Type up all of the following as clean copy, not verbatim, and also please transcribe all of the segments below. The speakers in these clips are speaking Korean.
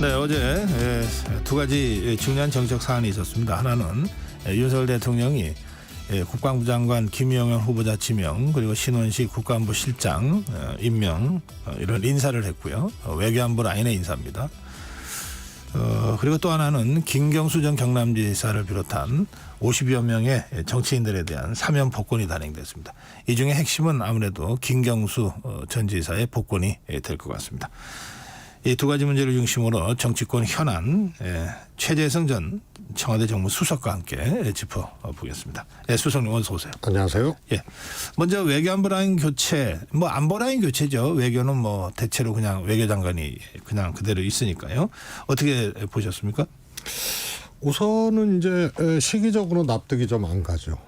네, 어제 두 가지 중요한 정책 사안이 있었습니다. 하나는 윤석열 대통령이 국방부 장관 김영현 후보자 지명 그리고 신원식 국가안보실장 임명 이런 인사를 했고요. 외교안보 라인의 인사입니다. 그리고 또 하나는 김경수 전 경남지사를 비롯한 50여 명의 정치인들에 대한 사면 복권이 단행됐습니다. 이 중에 핵심은 아무래도 김경수 전 지사의 복권이 될 것 같습니다. 이 두 가지 문제를 중심으로 정치권 현안 최재성 전 청와대 정무수석과 함께 짚어보겠습니다. 수석님 어서 오세요. 안녕하세요. 예, 먼저 외교안보 라인 교체, 뭐 안보 라인 교체죠. 외교는 뭐 대체로 그냥 외교장관이 그냥 그대로 있으니까요. 어떻게 보셨습니까? 우선은 이제 시기적으로 납득이 좀 안 가죠.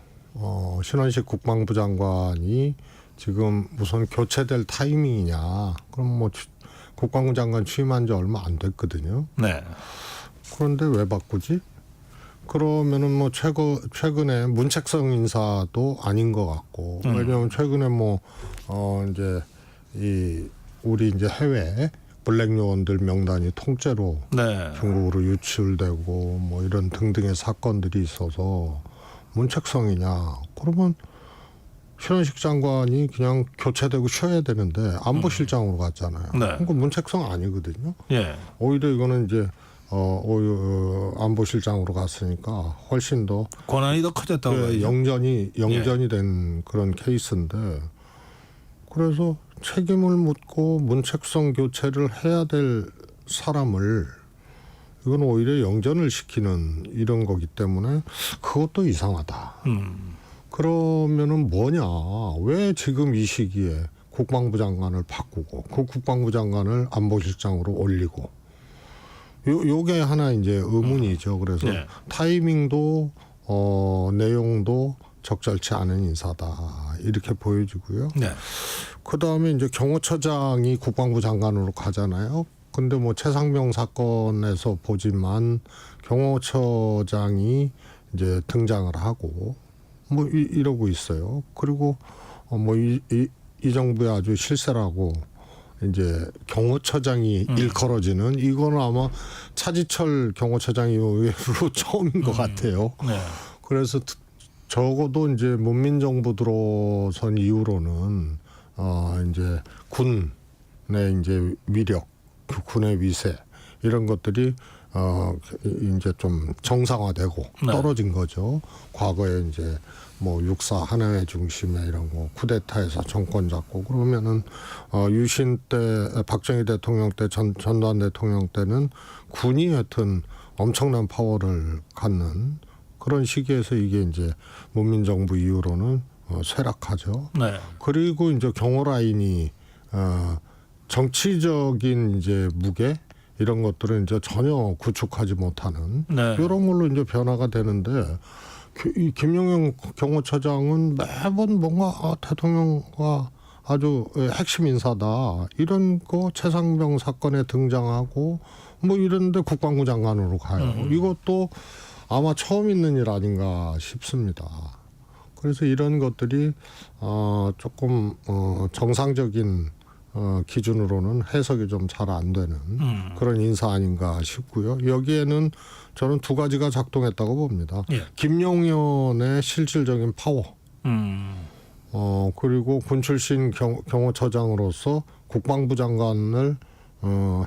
신원식 국방부 장관이 지금 우선 교체될 타이밍이냐? 그럼 뭐 국방부 장관 취임한 지 얼마 안 됐거든요. 네. 그런데 왜 바꾸지? 그러면은 뭐 최근에 문책성 인사도 아닌 것 같고 왜냐하면 최근에 이제 우리 이제 해외 블랙 요원들 명단이 통째로 네. 중국으로 유출되고 뭐 이런 등등의 사건들이 있어서 문책성이냐? 그러면 신원식 장관이 그냥 교체되고 쉬어야 되는데 안보실장으로 갔잖아요. 네. 그러니까 문책성 아니거든요. 예. 오히려 이거는 이제 안보실장으로 갔으니까 훨씬 더 권한이 더 커졌다고 영전이 된 그런 케이스인데 그래서 책임을 묻고 문책성 교체를 해야 될 사람을 이건 오히려 영전을 시키는 이런 거기 때문에 그것도 이상하다. 그러면은 뭐냐? 왜 지금 이 시기에 국방부 장관을 바꾸고 그 국방부 장관을 안보실장으로 올리고 요게 하나 이제 의문이죠. 그래서 네. 타이밍도 내용도 적절치 않은 인사다 이렇게 보여지고요. 네. 그 다음에 이제 경호처장이 국방부 장관으로 가잖아요. 근데 뭐 최상병 사건에서 보지만 경호처장이 이제 등장을 하고 뭐 이러고 있어요. 그리고 이 정부의 아주 실세라고 이제 경호처장이 일컬어지는 이거는 아마 차지철 경호처장이 의외로 처음인 것 같아요. 네. 그래서 적어도 이제 문민정부 들어선 이후로는 이제 군의 이제 위력, 그 군의 위세 이런 것들이 이제 좀 정상화되고 네. 떨어진 거죠. 과거에 이제 뭐 육사 하나회 중심의 이런 거 쿠데타에서 정권 잡고 그러면은 유신 때 박정희 대통령 때 전두환 대통령 때는 군이 하여튼 엄청난 파워를 갖는 그런 시기에서 이게 이제 문민정부 이후로는 쇠락하죠. 네. 그리고 이제 경호 라인이 정치적인 이제 무게 이런 것들은 이제 전혀 구축하지 못하는 네. 이런 걸로 이제 변화가 되는데 이 김영현 경호처장은 매번 뭔가 대통령과 아주 핵심 인사다 이런 거 최상병 사건에 등장하고 뭐 이런데 국방부 장관으로 가요. 이것도 아마 처음 있는 일 아닌가 싶습니다. 그래서 이런 것들이 조금 정상적인 기준으로는 해석이 좀 잘 안 되는 그런 인사 아닌가 싶고요. 여기에는 저는 두 가지가 작동했다고 봅니다. 예. 김용현의 실질적인 파워, 그리고 군 출신 경호처장으로서 국방부 장관을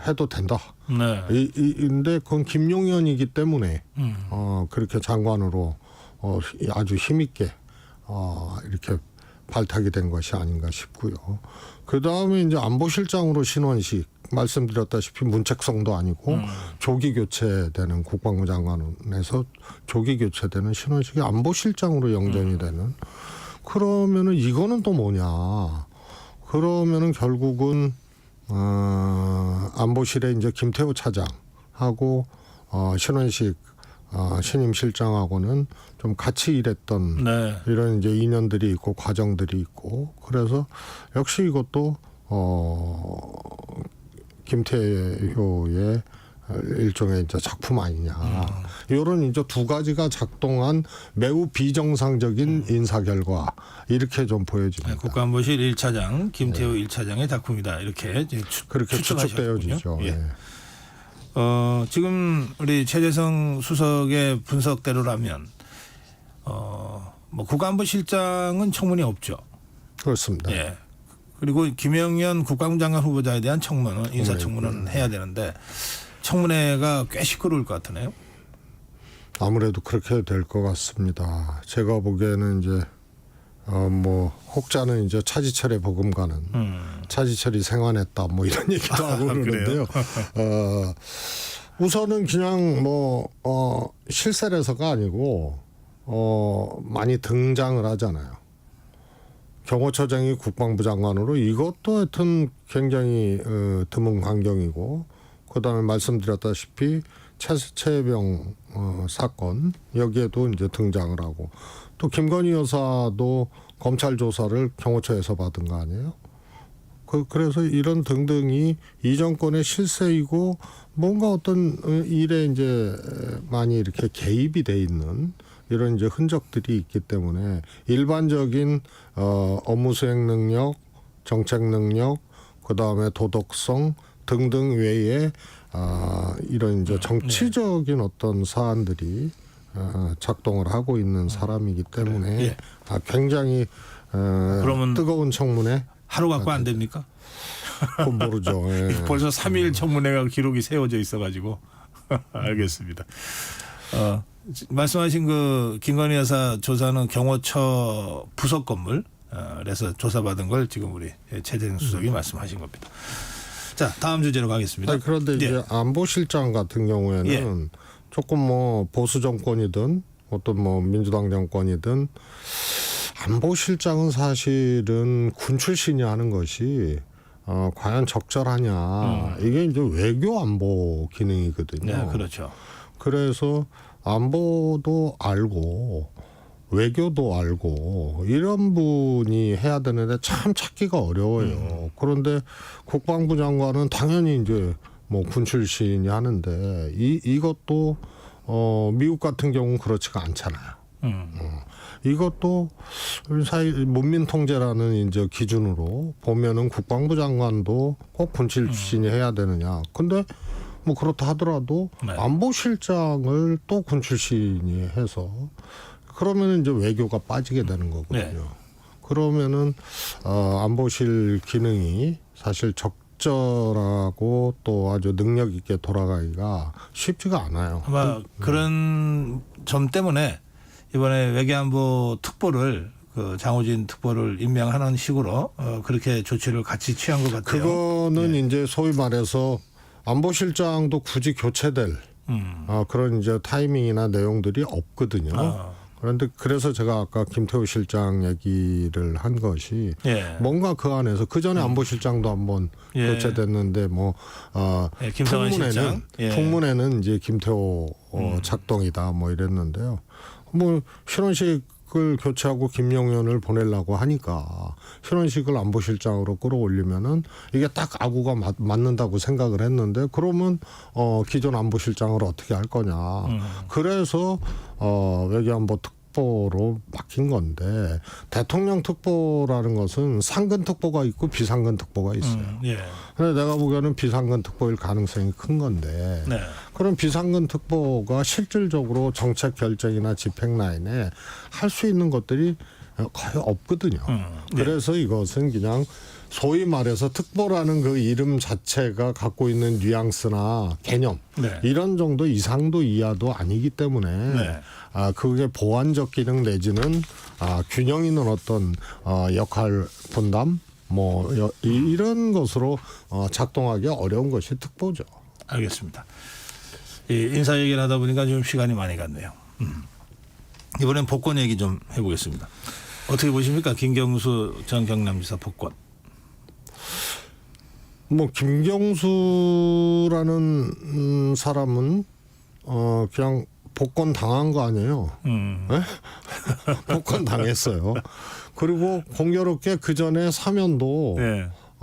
해도 된다. 네. 근데 그건 김용현이기 때문에 그렇게 장관으로 아주 힘있게 이렇게 발탁이 된 것이 아닌가 싶고요. 그 다음에 이제 안보실장으로 신원식 말씀드렸다시피 문책성도 아니고 조기 교체되는 국방부 장관에서 조기 교체되는 신원식이 안보실장으로 영전이 되는 그러면은 이거는 또 뭐냐? 그러면은 결국은 안보실에 이제 김태우 차장하고 신원식 신임 실장하고는 좀 같이 일했던 네. 이런 이제 인연들이 있고 과정들이 있고 그래서 역시 이것도 김태효의 일종의 이제 작품 아니냐 이런 이제 두 가지가 작동한 매우 비정상적인 인사 결과 이렇게 좀 보여집니다. 네, 국가안보실 1차장 김태우 1차장의 작품이다 이렇게 그렇게 추측하셨군요. 추측되어지죠. 예. 네. 지금 우리 최재성 수석의 분석대로라면 뭐 국가안보실장은 청문이 없죠. 그렇습니다. 예. 그리고 김영현 국방장관 후보자에 대한 청문은 인사청문은 해야 되는데 청문회가 꽤 시끄러울 것 같으네요. 아무래도 그렇게 될 것 같습니다. 제가 보기에는 이제 뭐 혹자는 이제 차지철의 버금가는 차지철이 생환했다 뭐 이런 얘기도 하고 그러는데요. 우선은 그냥 뭐 실세라서가 아니고 많이 등장을 하잖아요. 경호처장이 국방부 장관으로 이것도 하여튼 굉장히 드문 광경이고, 그다음에 말씀드렸다시피 최혜병 사건 여기에도 이제 등장을 하고, 또 김건희 여사도 검찰 조사를 경호처에서 받은 거 아니에요? 그래서 이런 등등이 이 정권의 실세이고 뭔가 어떤 일에 이제 많이 이렇게 개입이 돼 있는 이런 이제 흔적들이 있기 때문에 일반적인 업무 수행 능력, 정책 능력, 그 다음에 도덕성 등등 외에 이런 이제 정치적인 어떤 사안들이 작동을 하고 있는 사람이기 때문에 예. 굉장히 그러면 뜨거운 청문회. 하루 갖고 안 됩니까? 그건 모르죠. 예. 벌써 3일 청문회가 기록이 세워져 있어가지고 알겠습니다. 말씀하신 그 김건희 여사 조사는 경호처 부속 건물 그래서 조사받은 걸 지금 우리 최재성 수석이 말씀하신 겁니다. 자, 다음 주제로 가겠습니다. 아니, 그런데 이제 안보실장 같은 경우에는 조금 뭐 보수 정권이든 어떤 뭐 민주당 정권이든 안보실장은 사실은 군 출신이 하는 것이 과연 적절하냐. 이게 이제 외교 안보 기능이거든요. 네, 그렇죠. 그래서 안보도 알고 외교도 알고 이런 분이 해야 되는데 참 찾기가 어려워요. 그런데 국방부 장관은 당연히 이제 뭐 군 출신이 하는데 이것도 미국 같은 경우는 그렇지가 않잖아요. 이것도 사회 문민 통제라는 이제 기준으로 보면은 국방부 장관도 꼭 군 출신이 해야 되느냐. 근데 뭐 그렇다 하더라도 네. 안보실장을 또 군 출신이 해서 그러면은 이제 외교가 빠지게 되는 거거든요. 네. 그러면은 안보실 기능이 사실 적절하고 또 아주 능력 있게 돌아가기가 쉽지가 않아요. 아마 그런 점 때문에 이번에 외교안보 특보를 그 장호진 특보를 임명하는 식으로 그렇게 조치를 같이 취한 것 같아요. 그거는 이제 소위 말해서 안보실장도 굳이 교체될 그런 이제 타이밍이나 내용들이 없거든요. 그런데 그래서 제가 아까 김태우 실장 얘기를 한 것이 뭔가 그 안에서 그 전에 안보실장도 한번 교체됐는데 뭐 김성환 실장. 풍문에는 이제 김태우 작동이다 뭐 이랬는데요. 뭐 신원식을 교체하고 김용현을 보내려고 하니까 신원식을 안보실장으로 끌어올리면은 이게 딱 아구가 맞는다고 생각을 했는데 그러면 기존 안보실장을 어떻게 할 거냐. 그래서 외교안보 특보로 맡긴 건데 대통령 특보라는 것은 상근 특보가 있고 비상근 특보가 있어요. 근데 내가 보기에는 비상근 특보일 가능성이 큰 건데 그럼 비상근 특보가 실질적으로 정책 결정이나 집행 라인에 할 수 있는 것들이 거의 없거든요. 그래서 이것은 그냥 소위 말해서 특보라는 그 이름 자체가 갖고 있는 뉘앙스나 개념 이런 정도 이상도 이하도 아니기 때문에 그게 보완적 기능 내지는 균형 있는 어떤 역할 분담 뭐 이런 것으로 작동하기 어려운 것이 특보죠. 알겠습니다. 인사 얘기를 하다 보니까 좀 시간이 많이 갔네요. 이번엔 복권 얘기 좀 해보겠습니다. 어떻게 보십니까? 김경수 전 경남지사 복권. 뭐 김경수라는 사람은 그냥 복권 당한 거 아니에요. 네? 복권 당했어요. 그리고 공교롭게 그 전에 사면도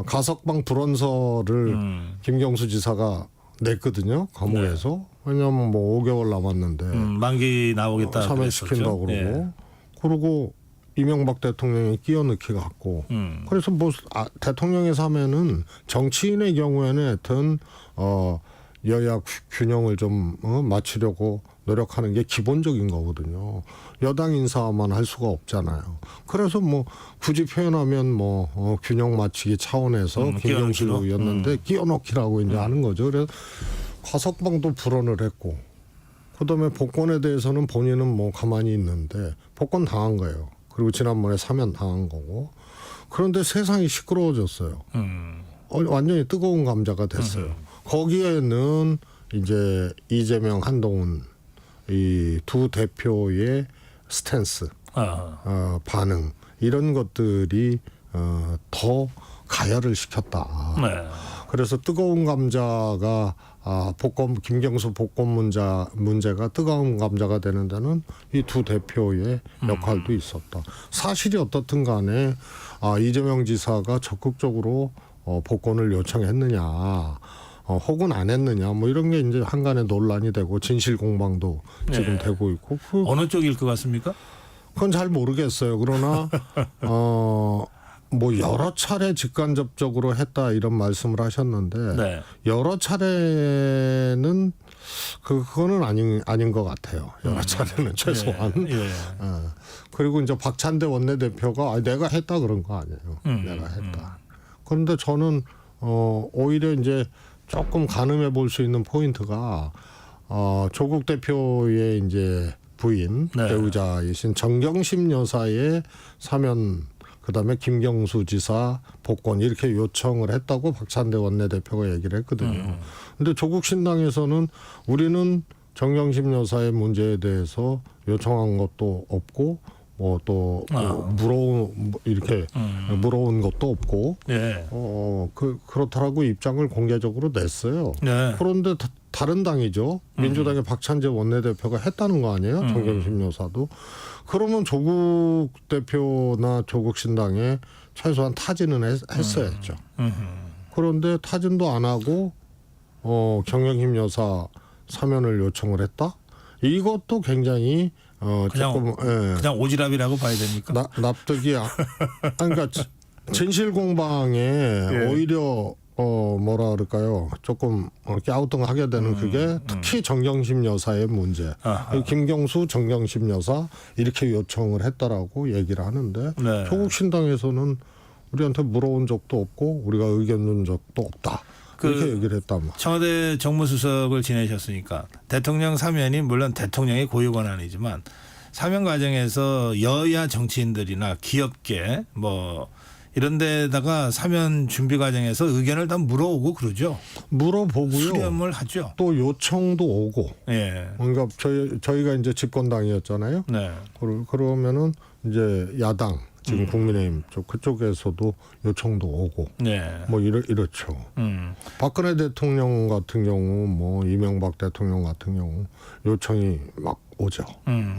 가석방 불원서를 김경수 지사가 냈거든요. 감옥에서. 왜냐하면 뭐 5개월 남았는데 만기 나오겠다 사면시킨다고 그러고 그리고 이명박 대통령이 끼어넣기 갖고 그래서 뭐 대통령의 사면은 정치인의 경우에는 하여튼 여야 균형을 좀 맞추려고 노력하는 게 기본적인 거거든요. 여당 인사만 할 수가 없잖아요. 그래서 뭐 굳이 표현하면 뭐 균형 맞추기 차원에서 김경수였는데 끼워넣기라고 이제 하는 거죠. 그래서 과석방도 불언을 했고, 그다음에 복권에 대해서는 본인은 뭐 가만히 있는데 복권 당한 거예요. 그리고 지난번에 사면 당한 거고. 그런데 세상이 시끄러워졌어요. 완전히 뜨거운 감자가 됐어요. 거기에는 이제 이재명, 한동훈 이 두 대표의 스탠스, 반응 이런 것들이 더 가열을 시켰다. 네. 그래서 뜨거운 감자가 복권 김경수 복권 문제가 뜨거운 감자가 되는 데는 이 두 대표의 역할도 있었다. 사실이 어떻든 간에 이재명 지사가 적극적으로 복권을 요청했느냐, 혹은 안 했느냐, 뭐 이런 게 이제 한간에 논란이 되고 진실 공방도 지금 되고 있고. 어느 쪽일 것 같습니까? 그건 잘 모르겠어요. 그러나 뭐 여러 차례 직간접적으로 했다 이런 말씀을 하셨는데 네. 여러 차례는 그거는 아닌 것 같아요. 여러 차례는 최소한. 예. 그리고 이제 박찬대 원내대표가 내가 했다 그런 거 아니에요. 내가 했다. 그런데 저는 오히려 이제 조금 가늠해 볼 수 있는 포인트가 조국 대표의 이제 부인 네. 배우자이신 정경심 여사의 사면, 그다음에 김경수 지사 복권 이렇게 요청을 했다고 박찬대 원내대표가 얘기를 했거든요. 근데 조국 신당에서는 우리는 정경심 여사의 문제에 대해서 요청한 것도 없고 뭐 또 이렇게 물어온 것도 없고 예. 그렇다라고 입장을 공개적으로 냈어요. 네. 그런데 다른 당이죠. 민주당의 박찬재 원내대표가 했다는 거 아니에요? 정경심 여사도. 그러면 조국 대표나 조국 신당에 최소한 타진은 했어야죠. 그런데 타진도 안 하고 정경심 여사 사면을 요청을 했다? 이것도 굉장히 그냥 오지랖이라고 봐야 됩니까? 납득이 그러니까 진실 공방에 오히려 뭐라 그럴까요? 조금 이렇게 아우뚱하게 되는 그게 특히 정경심 여사의 문제. 김경수, 정경심 여사 이렇게 요청을 했다라고 얘기를 하는데 네. 조국 신당에서는 우리한테 물어온 적도 없고 우리가 의견 준 적도 없다. 그렇게 얘기를 했다면. 청와대 정무수석을 지내셨으니까 대통령 사면이 물론 대통령의 고유 권한이지만 사면 과정에서 여야 정치인들이나 기업계 뭐 이런 데다가 사면 준비 과정에서 의견을 다 물어오고 그러죠. 물어보고요. 수렴을 하죠. 또 요청도 오고. 예. 그러니까 저희가 이제 집권당이었잖아요. 네. 그러면은 이제 야당 지금 국민의힘 그쪽에서도 요청도 오고. 네. 뭐 이렇죠. 박근혜 대통령 같은 경우 뭐 이명박 대통령 같은 경우 요청이 막 오죠. 네.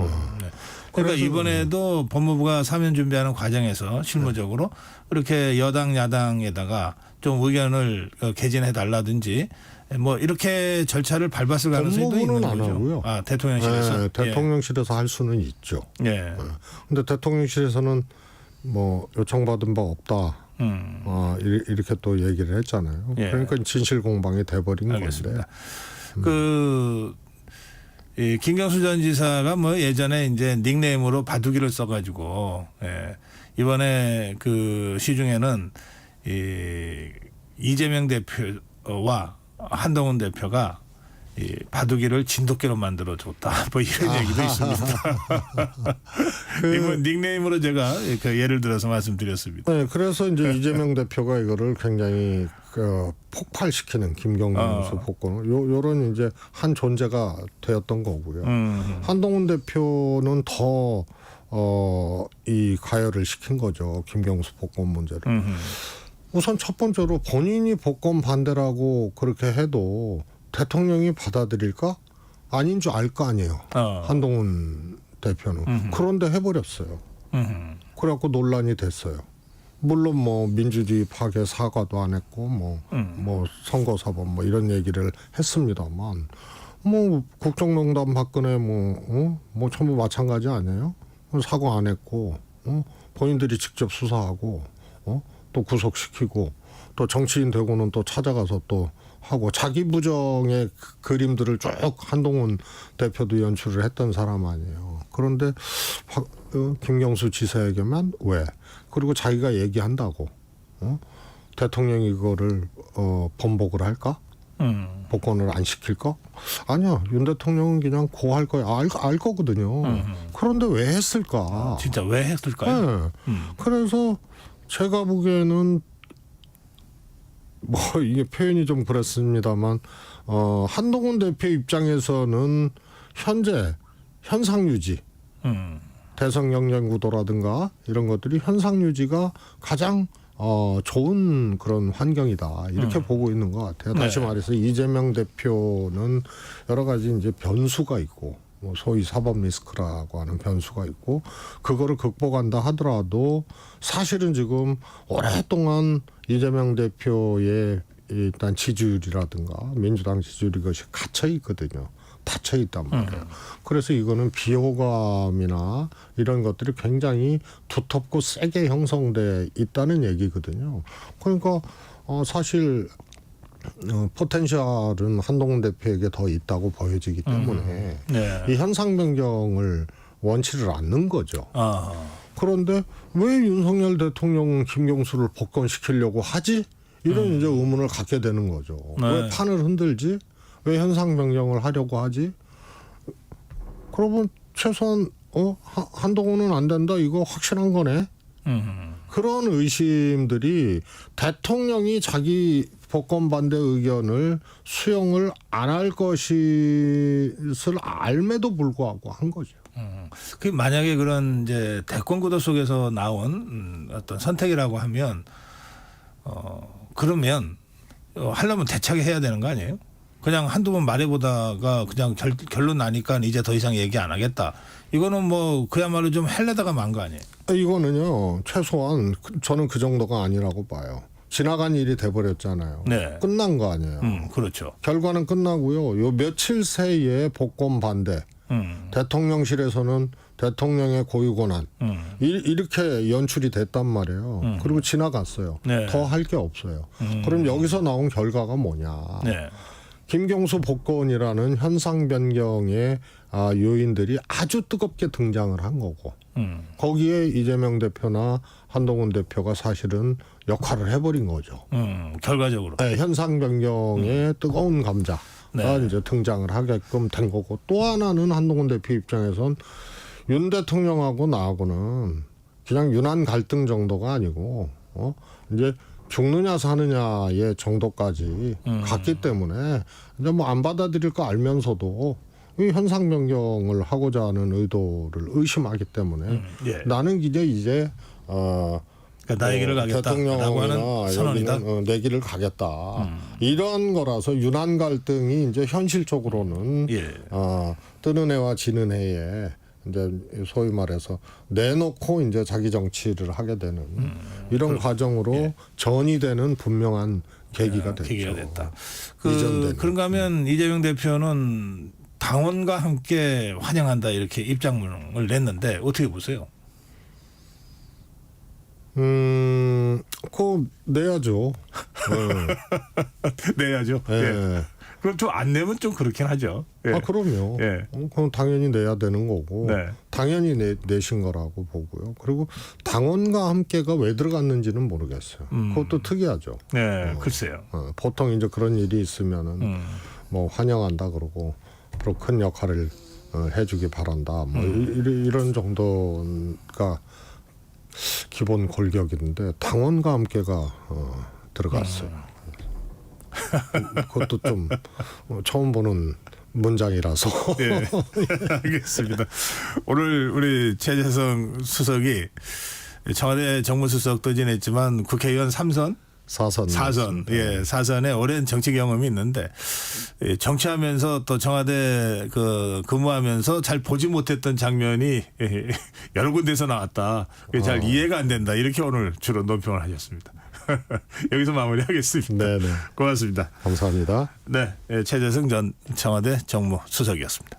그러니까 이번에도 법무부가 사면 준비하는 과정에서 실무적으로 이렇게 여당 야당에다가 좀 의견을 개진해 달라든지 뭐 이렇게 절차를 밟았을 가능성이 있는 거죠. 안 하고요. 대통령실에서. 네, 대통령실에서 할 수는 있죠. 예. 근데 대통령실에서는 뭐 요청받은 바 없다. 이렇게 또 얘기를 했잖아요. 예. 그러니까 진실 공방이 돼버린 알겠습니다. 건데. 이 김경수 전 지사가 뭐 예전에 이제 닉네임으로 바둑이를 써가지고 이번에 그 시중에는 이재명 대표와 한동훈 대표가 이 바둑이를 진돗개로 만들어줬다. 뭐 이런 얘기도 있습니다. 이번 닉네임으로 제가 그 예를 들어서 말씀드렸습니다. 네, 그래서 이제 이재명 대표가 이거를 굉장히 폭발시키는 김경수 복권을 요런 이제 한 존재가 되었던 거고요. 한동훈 대표는 더 이 가열을 시킨 거죠. 김경수 복권 문제를. 우선 첫 번째로 본인이 복권 반대라고 그렇게 해도 대통령이 받아들일까? 아닌 줄 알 거 아니에요. 한동훈 대표는. 그런데 해버렸어요. 그래갖고 논란이 됐어요. 물론 뭐 민주주의 파괴 사과도 안 했고 뭐 선거사범 뭐 이런 얘기를 했습니다만 뭐 국정농단 박근혜 뭐 전부 마찬가지 아니에요? 사과 안 했고 본인들이 직접 수사하고 또 구속시키고 또 정치인 되고는 또 찾아가서 또 하고 자기 부정의 그림들을 쭉 한동훈 대표도 연출을 했던 사람 아니에요. 그런데 김경수 지사에게만 왜? 그리고 자기가 얘기한다고 대통령이 이거를 번복을 할까? 복권을 안 시킬까? 아니야. 윤 대통령은 그냥 고할 거야. 알 거거든요. 그런데 왜 했을까? 진짜 왜 했을까요? 네. 그래서 제가 보기에는 뭐 이게 표현이 좀 그렇습니다만 한동훈 대표 입장에서는 현재 현상 유지, 대선 경쟁 구도라든가 이런 것들이 현상 유지가 가장 좋은 그런 환경이다 이렇게 보고 있는 것 같아요. 다시 말해서 이재명 대표는 여러 가지 이제 변수가 있고 뭐 소위 사법 리스크라고 하는 변수가 있고 그거를 극복한다 하더라도 사실은 지금 오랫동안 이재명 대표의 일단 지지율이라든가 민주당 지지율이 것이 갇혀 있거든요. 닫혀 있단 말이에요. 그래서 이거는 비호감이나 이런 것들이 굉장히 두텁고 세게 형성돼 있다는 얘기거든요. 그러니까 사실 포텐셜은 한동훈 대표에게 더 있다고 보여지기 때문에 이 현상 변경을 원치를 않는 거죠. 그런데 왜 윤석열 대통령 김경수를 복권시키려고 하지? 이런 이제 의문을 갖게 되는 거죠. 왜 판을 흔들지? 왜 현상 변경을 하려고 하지? 그러면 최소한 한동훈은 안 된다. 이거 확실한 거네. 그런 의심들이 대통령이 자기 복권 반대 의견을 수용을 안 할 것을 알매도 불구하고 한 거죠. 그 만약에 그런 이제 대권 구도 속에서 나온 어떤 선택이라고 하면 그러면 하려면 대차게 해야 되는 거 아니에요? 그냥 한두 번 말해보다가 그냥 결론 나니까 이제 더 이상 얘기 안 하겠다. 이거는 뭐 그야말로 좀 헬레다가 만 거 아니에요? 이거는요. 최소한 저는 그 정도가 아니라고 봐요. 지나간 일이 돼버렸잖아요. 네. 끝난 거 아니에요. 그렇죠. 결과는 끝나고요. 요 며칠 새에 복권 반대. 대통령실에서는 대통령의 고유 권한. 이렇게 연출이 됐단 말이에요. 그리고 지나갔어요. 네. 더 할 게 없어요. 그럼 여기서 나온 결과가 뭐냐. 네. 김경수 복권이라는 현상 변경의 요인들이 아주 뜨겁게 등장을 한 거고 거기에 이재명 대표나 한동훈 대표가 사실은 역할을 해버린 거죠. 결과적으로. 네, 현상 변경의 뜨거운 감자가 이제 등장을 하게끔 된 거고 또 하나는 한동훈 대표 입장에선 윤 대통령하고 나하고는 그냥 유난 갈등 정도가 아니고 이제 죽느냐 사느냐의 정도까지 갔기 때문에 이제 뭐 안 받아들일 거 알면서도 이 현상 변경을 하고자 하는 의도를 의심하기 때문에 나는 이제 그러니까 나 얘기를 가겠다라고 하는 선언이다. 내 길을 가겠다. 이런 거라서 유난 갈등이 이제 현실적으로는 뜨는 해와 지는 해에 이제 소위 말해서 내놓고 이제 자기 정치를 하게 되는 이런 과정으로 전이 되는 분명한 계기가 됐죠. 계기가 됐다. 그런가 하면 이재명 대표는 당원과 함께 환영한다 이렇게 입장문을 냈는데 어떻게 보세요? 그거 내야죠. 내야죠. 예. 그럼 좀 안 내면 좀 그렇긴 하죠. 예. 그럼요. 그럼 당연히 내야 되는 거고 네. 당연히 내신 거라고 보고요. 그리고 당원과 함께가 왜 들어갔는지는 모르겠어요. 그것도 특이하죠. 네, 글쎄요. 보통 이제 그런 일이 있으면은 뭐 환영한다 그러고 그리고 큰 역할을 해주기 바란다. 뭐 이런 정도가 기본 골격인데 당원과 함께가 들어갔어요. 그것도 좀 처음 보는 문장이라서. 네, 알겠습니다. 오늘 우리 최재성 수석이 청와대 정무수석도 지냈지만 국회의원 3선? 4선. 예, 4선에 오랜 정치 경험이 있는데 정치하면서 또 청와대 근무하면서 잘 보지 못했던 장면이 여러 군데서 나왔다. 잘 이해가 안 된다. 이렇게 오늘 주로 논평을 하셨습니다. 여기서 마무리하겠습니다. 네네. 고맙습니다. 감사합니다. 네, 최재성 전 청와대 정무수석이었습니다.